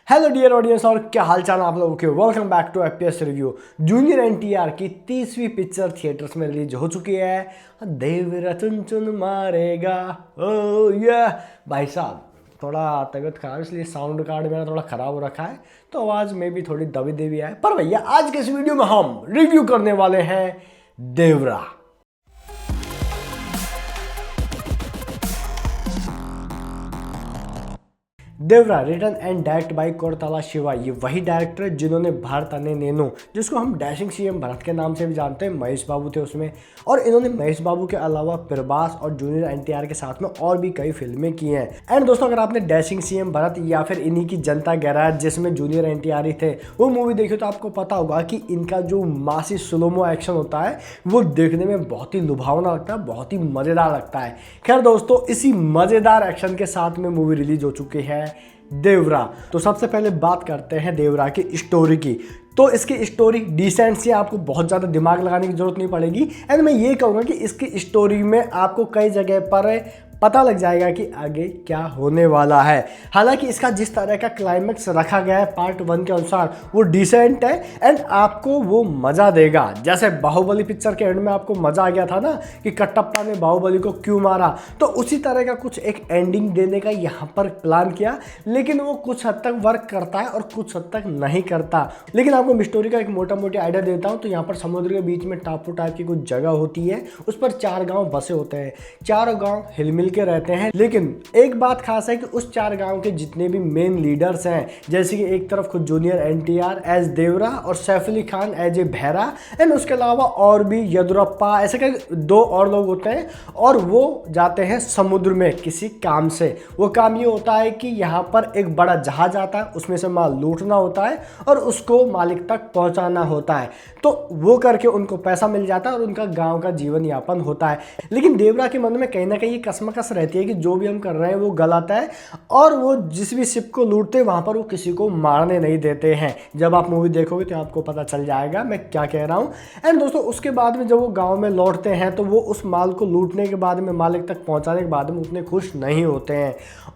Hello dear audience और क्या हाल चाल आप लोगों के। Welcome back to APS review. Junior NTR की 30वीं पिक्चर थिएटर्स में रिलीज हो चुकी है। देवरा चुन चुन मारेगा ओ या भाई साहब, थोड़ा तबीयत खराब इसलिए साउंड कार्ड मेरा थोड़ा ख़राब हो रखा है, तो आवाज़ में भी थोड़ी दबी देवी है। पर भैया आज के इस वीडियो में हम रिव्यू करने वाले हैं Devara. Devara written and direct by Koratala Siva. ये वही डायरेक्टर है जिन्होंने भारत अने नेनो, जिसको हम डैशिंग सीएम भारत के नाम से भी जानते हैं, महेश बाबू थे उसमें। और इन्होंने महेश बाबू के अलावा प्रभास और जूनियर एनटीआर के साथ में और भी कई फिल्में की हैं। एंड दोस्तों, अगर आपने डैशिंग सीएम भारत या फिर इन्हीं की जनता गैराज जिसमें जूनियर एनटीआर ही थे वो मूवी देखी तो आपको पता होगा कि इनका जो मासी स्लोमो एक्शन होता है वो देखने में बहुत ही लुभावना लगता है, बहुत ही मज़ेदार लगता है। खैर दोस्तों, इसी मज़ेदार एक्शन के साथ में मूवी रिलीज हो चुकी है देवरा। तो सबसे पहले बात करते हैं देवरा की स्टोरी की। तो इसकी स्टोरी डिसेंट सी, आपको बहुत ज़्यादा दिमाग लगाने की जरूरत नहीं पड़ेगी। एंड मैं ये कहूँगा कि इसकी स्टोरी में आपको कई जगह पर पता लग जाएगा कि आगे क्या होने वाला है। हालांकि इसका जिस तरह का क्लाइमेक्स रखा गया है पार्ट 1 के अनुसार वो डिसेंट है एंड आपको वो मज़ा देगा। जैसे बाहुबली पिक्चर के एंड में आपको मज़ा आ गया था ना कि कटप्पा ने बाहुबली को क्यों मारा, तो उसी तरह का कुछ एक एंडिंग देने का यहाँ पर प्लान किया। लेकिन वो कुछ हद तक वर्क करता है और कुछ हद तक नहीं करता। लेकिन आपको स्टोरी का एक मोटा मोटी आइडिया देता हूँ। तो यहाँ पर समुद्र के बीच में टापू टाइप की कुछ जगह होती है, उस पर 4 गाँव बसे होते हैं। 4 गाँव हिलमिल के रहते हैं। लेकिन एक बात खास है कि उस 4 गांव के जितने भी मेन लीडर्स हैं, जैसे कि एक तरफ खुद जूनियर एनटीआर एज देवरा और सैफ अली खान एज ए भैरा, एंड उसके अलावा और भी यदुरप्पा, ऐसे करके 2 और लोग होते हैं। और वो जाते हैं समुद्र में किसी काम से। वो काम ये होता है कि यहाँ पर एक बड़ा जहाज आता है, उसमें से माल लूटना होता है और उसको मालिक तक पहुँचाना होता है। तो वो करके उनको पैसा मिल जाता है और उनका गाँव का जीवन यापन होता है। लेकिन देवरा के मन में कहीं ना कहीं ये कसमकस रहती है कि जो भी हम कर रहे हैं वो गलत है, और वो जिस भी शिप को लूटते हैं वहां पर वो किसी को मारने नहीं देते हैं। जब आप मूवी देखोगे तो आपको पता चल जाएगा मैं क्या कह रहा हूं। एंड दोस्तों, उसके बाद में जब वो गांव में लौटते हैं तो वो उस माल को लूटने के बाद में मालिक तक पहुंचाने के बाद में उतने खुश नहीं होते हैं,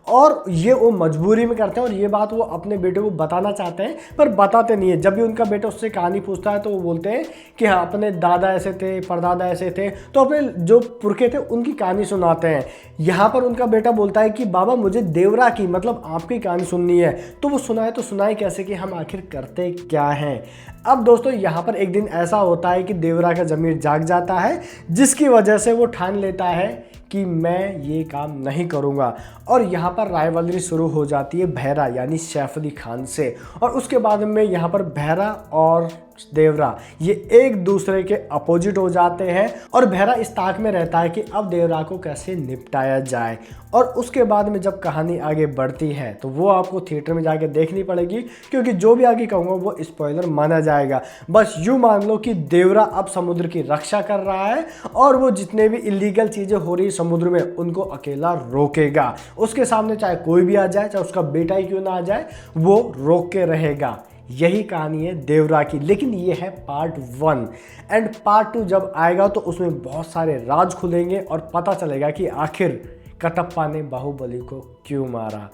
और ये वो मजबूरी में करते हैं। और ये बात वो अपने बेटे को बताना चाहते हैं पर बताते नहीं है। जब भी उनका बेटा उससे कहानी पूछता है तो वो बोलते हैं कि हाँ, अपने दादा ऐसे थे, परदादा ऐसे थे, तो अपने जो पुरखे थे उनकी कहानी सुनाते हैं। यहाँ पर उनका बेटा बोलता है कि बाबा मुझे देवरा की मतलब आपकी कहानी सुननी है। तो वो सुनाए तो सुनाए कैसे कि हम आखिर करते क्या हैं। अब दोस्तों, यहाँ पर एक दिन ऐसा होता है कि देवरा का ज़मीर जाग जाता है, जिसकी वजह से वो ठान लेता है कि मैं ये काम नहीं करूँगा। और यहाँ पर राइवलरी शुरू हो जाती है भैरा यानी सैफ अली खान से। और उसके बाद में यहाँ पर भैरा और देवरा ये एक दूसरे के अपोजिट हो जाते हैं, और भैरा इस ताक में रहता है कि अब देवरा को कैसे निपटाया जाए। और उसके बाद में जब कहानी आगे बढ़ती है तो वो आपको थिएटर में जाके देखनी पड़ेगी, क्योंकि जो भी आगे कहूँगा वो स्पॉइलर माना जाएगा। बस यूँ मान लो कि देवरा अब समुद्र की रक्षा कर रहा है, और वो जितने भी इलीगल चीज़ें हो रही समुद्र में उनको अकेला रोकेगा। उसके सामने चाहे कोई भी आ जाए, चाहे उसका बेटा ही क्यों ना आ जाए, वो रोक के रहेगा। यही कहानी है देवरा की। लेकिन ये है पार्ट 1 एंड पार्ट 2 जब आएगा तो उसमें बहुत सारे राज खुलेंगे और पता चलेगा कि आखिर कटप्पा ने बाहुबली को क्यों मारा।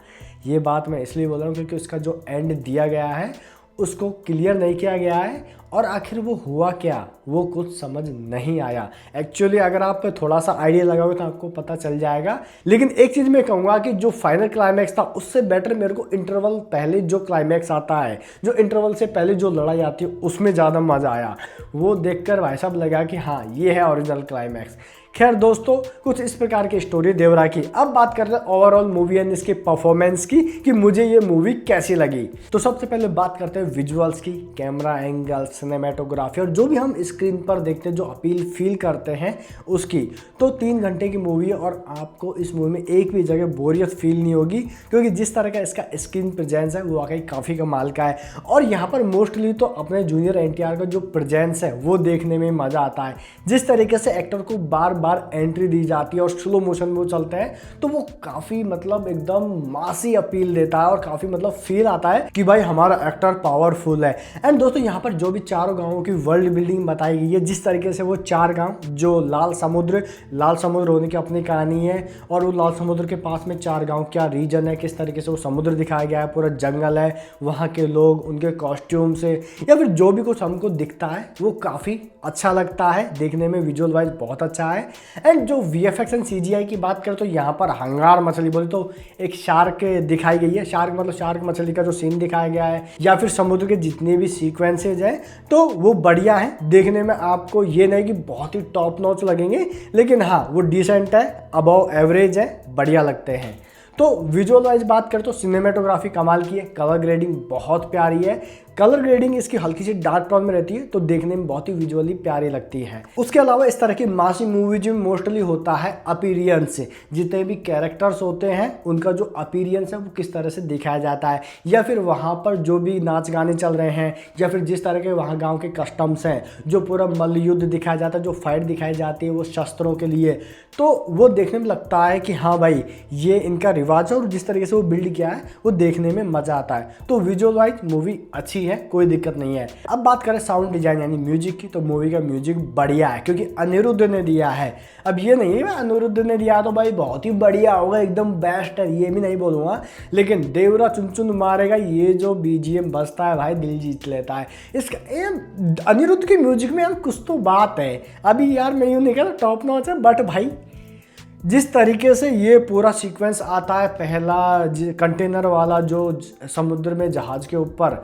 ये बात मैं इसलिए बोल रहा हूँ क्योंकि उसका जो एंड दिया गया है उसको क्लियर नहीं किया गया है, और आखिर वो हुआ क्या वो कुछ समझ नहीं आया। एक्चुअली अगर आप थोड़ा सा आइडिया लगाओगे तो आपको पता चल जाएगा। लेकिन एक चीज़ मैं कहूँगा कि जो फाइनल क्लाइमैक्स था उससे बेटर मेरे को इंटरवल पहले जो क्लाइमैक्स आता है, जो इंटरवल से पहले जो लड़ाई आती है उसमें ज़्यादा मज़ा आया। वो देखकर भाई साहब लगा कि हाँ, ये है ओरिजिनल क्लाइमैक्स। खैर दोस्तों, कुछ इस प्रकार की स्टोरी देवरा की। अब बात करते हैं ओवरऑल मूवी एंड इसके परफॉर्मेंस की कि मुझे ये मूवी कैसी लगी। तो सबसे पहले बात करते हैं विजुअल्स की, कैमरा एंगल, सिनेमेटोग्राफी, और जो भी हम स्क्रीन पर देखते हैं जो अपील फील करते हैं उसकी। तो 3 घंटे की मूवी है और आपको इस मूवी में एक भी जगह बोरियत फील नहीं होगी, क्योंकि जिस तरह का इसका स्क्रीन प्रेजेंस है वो वाकई काफ़ी कमाल का है। और यहाँ पर मोस्टली तो अपने जूनियर एनटीआर का जो प्रेजेंस है वो देखने में मज़ा आता है। जिस तरीके से एक्टर को बार बार एंट्री दी जाती है और स्लो मोशन में वो चलते हैं, तो वो काफ़ी मतलब एकदम मासी अपील देता है और काफ़ी मतलब फील आता है कि भाई हमारा एक्टर पावरफुल है। एंड दोस्तों यहाँ पर जो भी चारों गाँवों की वर्ल्ड बिल्डिंग बताई गई है, जिस तरीके से वो 4 गाँव जो लाल समुद्र होने की अपनी कहानी है, और वो लाल समुद्र के पास में 4 गाँव क्या रीजन है, किस तरीके से वो समुद्र दिखाया गया है, पूरा जंगल है, वहाँ के लोग, उनके कॉस्ट्यूम से या फिर जो भी कुछ हमको दिखता है वो काफ़ी अच्छा लगता है देखने में, विजुअल वाइज बहुत अच्छा है। एंड जो VFX एंड CGI की बात करें तो यहाँ पर हंगार मछली बोले तो एक शार्क दिखाई गई है, शार्क मछली का जो सीन दिखाया गया है या फिर समुद्र के जितने भी सीक्वेंसेज हैं तो वो बढ़िया है देखने में। आपको ये नहीं कि बहुत ही टॉप नॉच लगेंगे, लेकिन हाँ वो डिसेंट है, अबव एवरेज है, बढ़िया लगते हैं। तो विजुअल वाइज बात करें तो सिनेमेटोग्राफी कमाल की है, कलर ग्रेडिंग बहुत प्यारी है, कलर ग्रेडिंग इसकी हल्की सी डार्क टोन में रहती है तो देखने में बहुत ही विजुअली प्यारी लगती है। उसके अलावा इस तरह की मासी मूवीज में मोस्टली होता है अपीरियंस, जितने भी कैरेक्टर्स होते हैं उनका जो अपीरियंस है वो किस तरह से दिखाया जाता है, या फिर वहाँ पर जो भी नाच गाने चल रहे हैं, या फिर जिस तरह के वहाँ गाँव के कस्टम्स हैं, जो पूरा मल्ल युद्ध दिखाया जाता है, जो फाइट दिखाई जाती है वो शस्त्रों के लिए, तो वो देखने में लगता है कि हाँ भाई ये इनका रिवाज है और जिस तरीके से वो बिल्ड किया है वो देखने में मज़ा आता है। तो विजुअल वाइज मूवी अच्छी है, कोई दिक्कत नहीं है। अब बात करें साउंड डिजाइन यानी म्यूजिक की, तो मूवी का म्यूजिक बढ़िया है क्योंकि अनिरुद्ध ने दिया है। अब ये नहीं है अनिरुद्ध ने दिया तो भाई बहुत ही बढ़िया होगा, एकदम बेस्ट है, ये भी नहीं बोलूँगा, लेकिन देवरा चुन चुन मारेगा ये जो BGM बजता है भाई दिल जीत लेता है। इसका अनिरुद्ध की म्यूजिक में यार कुछ तो बात है। अभी यार मैं यूँ नहीं कह रहा टॉप नॉच है, बट भाई जिस तरीके से ये पूरा सीक्वेंस आता है, पहला कंटेनर वाला जो समुद्र में जहाज़ के ऊपर,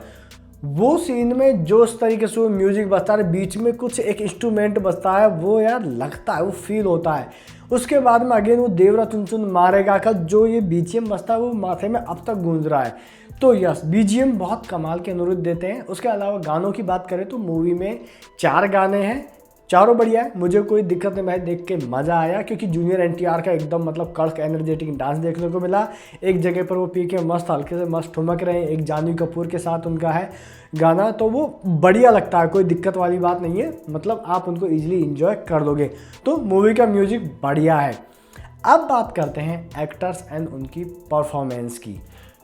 वो सीन में जो इस तरीके से वो म्यूजिक बजता है, बीच में कुछ एक इंस्ट्रूमेंट बजता है, वो यार लगता है, वो फील होता है। उसके बाद में अगेन वो देवरा चुन चुन मारेगा का जो ये BGM बजता है वो माथे में अब तक गूंज रहा है। तो यस BGM बहुत कमाल के अनिरुद्ध देते हैं। उसके अलावा गानों की बात करें तो मूवी में 4 गाने हैं, चारों बढ़िया है, मुझे कोई दिक्कत नहीं भाई, देख के मज़ा आया क्योंकि जूनियर NTR का एकदम मतलब कड़क एनर्जेटिक डांस देखने को मिला। एक जगह पर वो पी के मस्त हल्के से मस्त ठुमक रहे हैं, एक जानवी कपूर के साथ उनका है गाना, तो वो बढ़िया लगता है, कोई दिक्कत वाली बात नहीं है, मतलब आप उनको ईजिली इंजॉय कर दोगे। तो मूवी का म्यूजिक बढ़िया है। अब बात करते हैं एक्टर्स एंड उनकी परफॉर्मेंस की।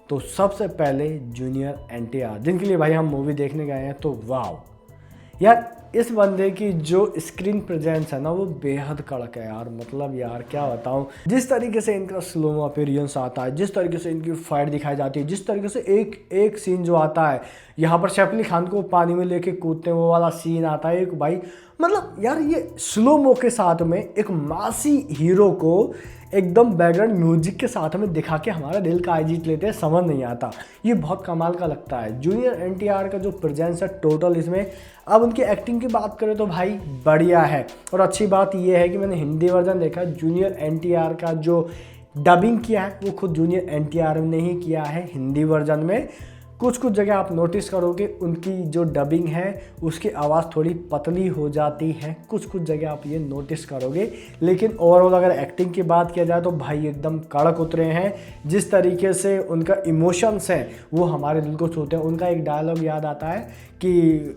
तो सबसे पहले जूनियर NTR जिनके लिए भाई हम मूवी देखने गए हैं, तो वाह यार इस बंदे की जो स्क्रीन प्रेजेंस है ना वो बेहद कड़क है यार, मतलब यार क्या बताऊं, जिस तरीके से इनका स्लो अपीयरेंस आता है, जिस तरीके से इनकी फाइट दिखाई जाती है, जिस तरीके से एक सीन जो आता है यहाँ पर सैफ अली खान को पानी में लेके कूदते हैं वो वाला सीन आता है एक भाई, मतलब यार ये स्लो मो के साथ में एक मासी हीरो को एकदम बैकग्राउंड म्यूजिक के साथ में दिखा के हमारा दिल का जीत लेते हैं, समझ नहीं आता, ये बहुत कमाल का लगता है। जूनियर NTR का जो प्रेजेंस है टोटल इसमें, अब उनकी एक्टिंग की बात करें तो भाई बढ़िया है। और अच्छी बात ये है कि मैंने हिंदी वर्जन देखा, जूनियर NTR का जो डबिंग किया है वो खुद जूनियर NTR ने ही किया है हिंदी वर्जन में। कुछ जगह आप नोटिस करोगे उनकी जो डबिंग है उसकी आवाज़ थोड़ी पतली हो जाती है, कुछ जगह आप ये नोटिस करोगे, लेकिन ओवरऑल अगर एक्टिंग की बात किया जाए तो भाई एकदम कड़क उतरे हैं। जिस तरीके से उनका इमोशंस है वो हमारे दिल को छूते हैं। उनका एक डायलॉग याद आता है कि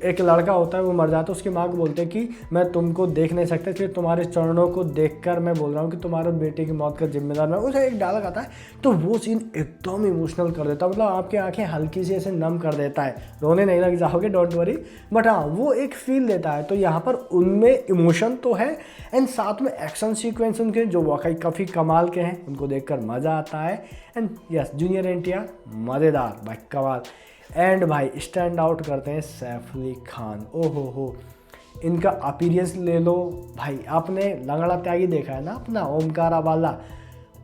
एक लड़का होता है वो मर जाता है, उसकी माँ को बोलते हैं कि मैं तुमको देख नहीं सकता इसलिए तुम्हारे चरणों को देखकर मैं बोल रहा हूँ कि तुम्हारे बेटे की मौत का जिम्मेदार मैं। उसे एक डायलॉग आता है तो वो सीन एकदम इमोशनल कर देता है, मतलब आपकी आंखें हल्की सी ऐसे नम कर देता है, रोने नहीं लग जाओगे डोंट वरी, बट हाँ वो एक फील देता है। तो यहाँ पर उनमें इमोशन तो है एंड साथ में एक्शन सीक्वेंस उनके जो वाकई काफ़ी कमाल के हैं, उनको देखकर मज़ा आता है। एंड यस जूनियर NTR मज़ेदार भाई कमाल। एंड भाई स्टैंड आउट करते हैं सैफ अली खान, ओहो हो, इनका अपीयरेंस ले लो भाई, आपने लंगड़ा त्यागी देखा है ना अपना ओमकारा वाला,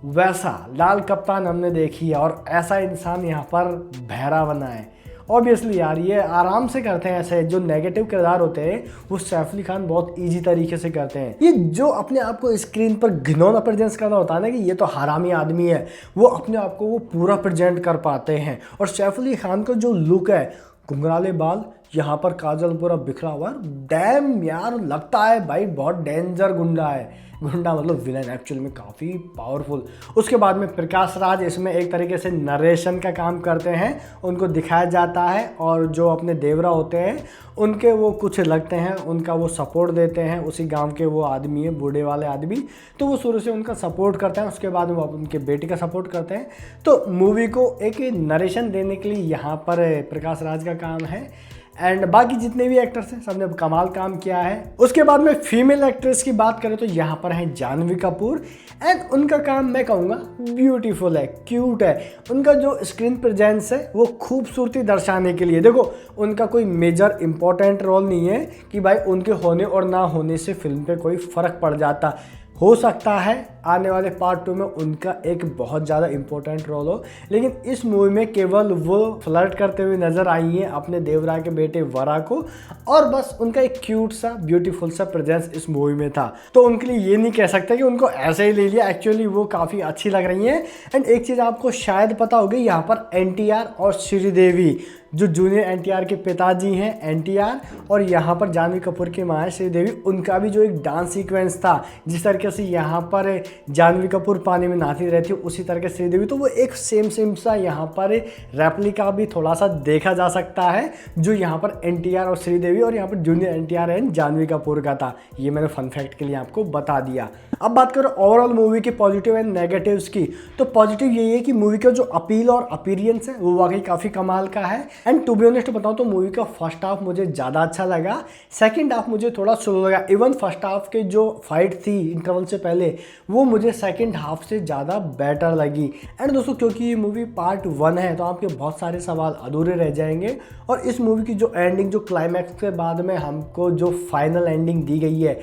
वैसा लाल कप्तान हमने देखी है और ऐसा इंसान यहाँ पर बहरा बना है। ऑब्वियसली यार ये आराम से करते हैं, ऐसे जो नेगेटिव किरदार होते हैं वो सैफ अली खान बहुत इजी तरीके से करते हैं। ये जो अपने आप को स्क्रीन पर घिनौना प्रेजेंस करना होता है ना कि ये तो हरामी आदमी है, वो अपने आप को वो पूरा प्रेजेंट कर पाते हैं। और सैफ अली खान का जो लुक है, घुंघराले बाल, यहाँ पर काजल पूरा बिखरा हुआ है, डैम यार लगता है भाई बहुत डेंजर गुंडा है। गुंडा मतलब विलन एक्चुअल में काफ़ी पावरफुल। उसके बाद में प्रकाश राज इसमें एक तरीके से नरेशन का काम करते हैं, उनको दिखाया जाता है और जो अपने देवरा होते हैं उनके वो कुछ लगते हैं, उनका वो सपोर्ट देते हैं। उसी गांव के वो आदमी है, बूढ़े वाले आदमी, तो वो शुरू से उनका सपोर्ट करते हैं। उसके बाद वो उनके बेटे का सपोर्ट करते हैं। तो मूवी को एक नरेशन देने के लिए यहाँ पर प्रकाश राज का काम है एंड बाकी जितने भी एक्टर्स हैं सबने कमाल काम किया है। उसके बाद में फीमेल एक्ट्रेस की बात करें तो यहाँ पर हैं जानवी कपूर एंड उनका काम मैं कहूँगा ब्यूटीफुल है, क्यूट है। उनका जो स्क्रीन प्रेजेंस है वो खूबसूरती दर्शाने के लिए, देखो उनका कोई मेजर इंपॉर्टेंट रोल नहीं है कि भाई उनके होने और ना होने से फिल्म पे कोई फ़र्क पड़ जाता। हो सकता है आने वाले पार्ट 2 में उनका एक बहुत ज़्यादा इंपॉर्टेंट रोल हो, लेकिन इस मूवी में केवल वो फ्लर्ट करते हुए नज़र आई हैं अपने देवरा के बेटे वरा को, और बस उनका एक क्यूट सा ब्यूटीफुल सा प्रेजेंस इस मूवी में था। तो उनके लिए ये नहीं कह सकते कि उनको ऐसे ही ले लिया, एक्चुअली वो काफ़ी अच्छी लग रही हैं। एंड एक चीज़ आपको शायद पता होगी, यहाँ पर एनटीआर और श्रीदेवी जो जूनियर एनटीआर के पिताजी हैं एनटीआर, और यहाँ पर जानवी कपूर की माँ है श्रीदेवी, उनका भी जो एक डांस सीक्वेंस था, जिस तरीके से यहाँ पर जानवी कपूर पानी में नहाती रहती है उसी तरह के श्रीदेवी, तो वो एक सेम सा यहाँ पर रेप्लिका भी थोड़ा सा देखा जा सकता है, जो यहाँ पर एनटीआर और श्रीदेवी और यहाँ पर जूनियर एनटीआर एंड जानवी कपूर का था। ये मैंने फन फैक्ट के लिए आपको बता दिया। अब बात करो ओवरऑल मूवी की पॉजिटिव एंड नेगेटिव्स की, तो पॉजिटिव यही है कि मूवी का जो अपील और अपीरियंस है वो वाकई काफ़ी कमाल का है। एंड टू बी ऑनेस्ट बताऊँ तो मूवी का फर्स्ट हाफ मुझे ज़्यादा अच्छा लगा, सेकंड हाफ मुझे थोड़ा स्लो लगा। इवन फर्स्ट हाफ के जो फाइट थी इंटरवल से पहले वो मुझे सेकंड हाफ से ज़्यादा बेटर लगी। एंड दोस्तों क्योंकि ये मूवी पार्ट 1 है तो आपके बहुत सारे सवाल अधूरे रह जाएंगे, और इस मूवी की जो एंडिंग, जो क्लाइमैक्स के बाद में हमको जो फाइनल एंडिंग दी गई है,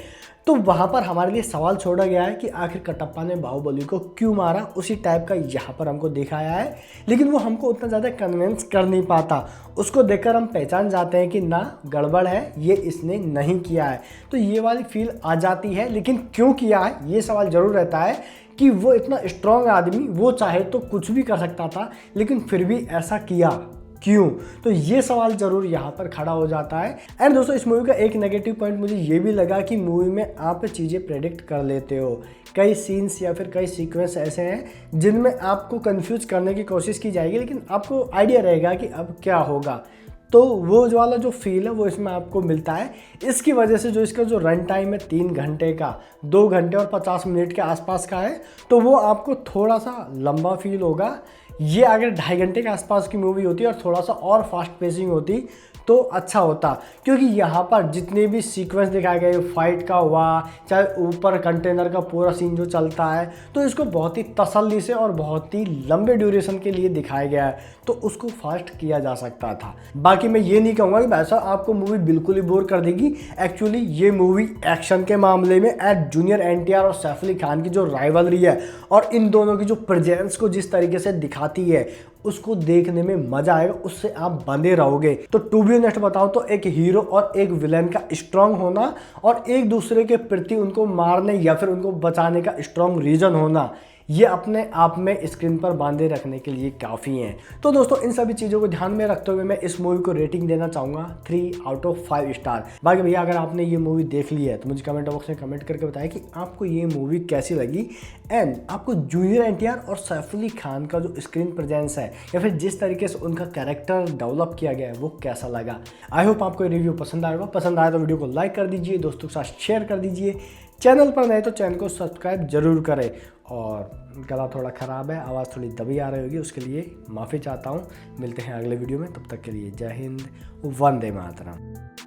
तो वहाँ पर हमारे लिए सवाल छोड़ा गया है कि आखिर कटप्पा ने बाहुबली को क्यों मारा। उसी टाइप का यहाँ पर हमको दिखाया है, लेकिन वो हमको उतना ज़्यादा कन्विंस कर नहीं पाता। उसको देखकर हम पहचान जाते हैं कि ना गड़बड़ है, ये इसने नहीं किया है, तो ये वाली फील आ जाती है। लेकिन क्यों किया है ये सवाल ज़रूर रहता है कि वो इतना स्ट्रॉन्ग आदमी, वो चाहे तो कुछ भी कर सकता था, लेकिन फिर भी ऐसा किया क्यों, तो ये सवाल जरूर यहाँ पर खड़ा हो जाता है। एंड दोस्तों इस मूवी का एक नेगेटिव पॉइंट मुझे ये भी लगा कि मूवी में आप चीज़ें प्रेडिक्ट कर लेते हो। कई सीन्स या फिर कई सीक्वेंस ऐसे हैं जिनमें आपको कंफ्यूज करने की कोशिश की जाएगी, लेकिन आपको आइडिया रहेगा कि अब क्या होगा। तो वो जो वाला जो फील है वो इसमें आपको मिलता है। इसकी वजह से जो इसका जो रन टाइम है 3 घंटे का, 2 घंटे और 50 मिनट के आसपास का है, तो वो आपको थोड़ा सा लंबा फील होगा। ये अगर 2.5 घंटे के आसपास की मूवी होती और थोड़ा सा और फास्ट पेसिंग होती तो अच्छा होता, क्योंकि यहाँ पर जितने भी सीक्वेंस दिखाए गए, फाइट का हुआ, चाहे ऊपर कंटेनर का पूरा सीन जो चलता है, तो इसको बहुत ही तसल्ली से और बहुत ही लंबे ड्यूरेशन के लिए दिखाया गया है, तो उसको फास्ट किया जा सकता था। बाकी मैं ये नहीं कहूँगा कि वैसा आपको मूवी बिल्कुल ही बोर कर देगी। एक्चुअली ये मूवी एक्शन के मामले में एट जूनियर एनटीआर और सैफ अली खान की जो राइवलरी है और इन दोनों की जो प्रेजेंस को जिस तरीके से दिखाती है, उसको देखने में मजा आएगा, उससे आप बंधे रहोगे। तो टू बी ऑनेस्ट बताऊं तो एक हीरो और एक विलेन का स्ट्रांग होना और एक दूसरे के प्रति उनको मारने या फिर उनको बचाने का स्ट्रांग रीजन होना, ये अपने आप में स्क्रीन पर बांधे रखने के लिए काफ़ी हैं। तो दोस्तों इन सभी चीज़ों को ध्यान में रखते हुए मैं इस मूवी को रेटिंग देना चाहूँगा 3 आउट ऑफ 5 स्टार। बाकी भैया अगर आपने ये मूवी देख ली है तो मुझे कमेंट बॉक्स में कमेंट करके बताएं कि आपको ये मूवी कैसी लगी एंड आपको जूनियर एनटीआर और सैफ अली खान का जो स्क्रीन प्रेजेंस है या फिर जिस तरीके से उनका कैरेक्टर डेवलप किया गया है वो कैसा लगा। आई होप आपको ये रिव्यू पसंद आएगा। पसंद आए तो वीडियो को लाइक कर दीजिए, दोस्तों के साथ शेयर कर दीजिए, चैनल पर नए तो चैनल को सब्सक्राइब जरूर करें। और गला थोड़ा ख़राब है, आवाज़ थोड़ी दबी आ रही होगी, उसके लिए माफ़ी चाहता हूँ। मिलते हैं अगले वीडियो में, तब तक के लिए जय हिंद, वंदे मातरम।